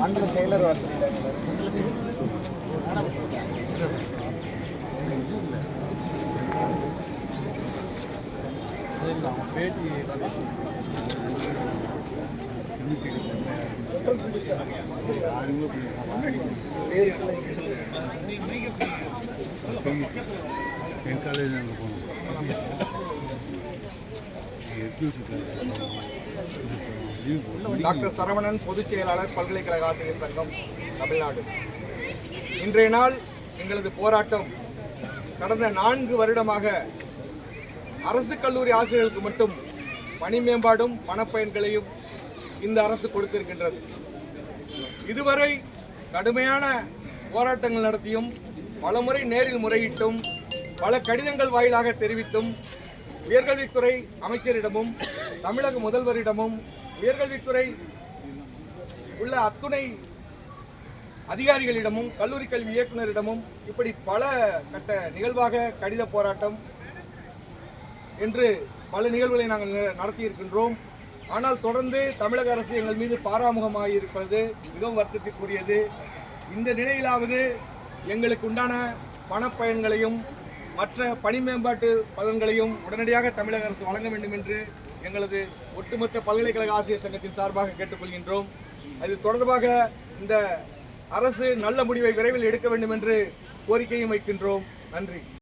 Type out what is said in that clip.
மண்டல செயலர் வர டாக்டர் சரவணன், பொதுச் செயலாளர், பல்கலைக்கழக ஆசிரியர் சங்கம், தமிழ்நாடு. இன்றைய நாள் எங்களது போராட்டம் கடந்த 4 வருடமாக அரசு கல்லூரி ஆசிரியர்களுக்கு மட்டும் பணி மேம்பாடும் பணப்பயன்களையும் இந்த அரசு கொடுத்திருக்கின்றது. இதுவரை கடுமையான போராட்டங்கள் நடத்தியும் பலமுறை நேரில் முறையிட்டும் பல கடிதங்கள் வாயிலாக தெரிவித்தும் உயர்கல்வித்துறை அமைச்சரிடமும் தமிழக முதல்வரிடமும் உயர்கல்வித்துறை உள்ள அத்துணை அதிகாரிகளிடமும் கல்லூரி கல்வி இயக்குநரிடமும் இப்படி பல கட்ட நிகழ்வாக கடித போராட்டம் என்று பல நிகழ்வுகளை நாங்கள் நடத்தியிருக்கின்றோம். ஆனால் தொடர்ந்து தமிழக அரசு எங்கள் மீது பாராமுகமாக இருப்பது மிகவும் வருத்தத்திற்குரியது. இந்த நிலையிலாவது எங்களுக்கு உண்டான பணப்பயன்களையும் மற்ற பணி மேம்பாட்டு பலன்களையும் உடனடியாக தமிழக அரசு வழங்க வேண்டும் என்று எங்களது ஒட்டுமொத்த பல்கலைக்கழக ஆசிரியர் சங்கத்தின் சார்பாக கேட்டுக்கொள்கின்றோம். அது தொடர்பாக இந்த அரசு நல்ல முடிவை விரைவில் எடுக்க வேண்டும் என்று கோரிக்கையும் வைக்கின்றோம். நன்றி.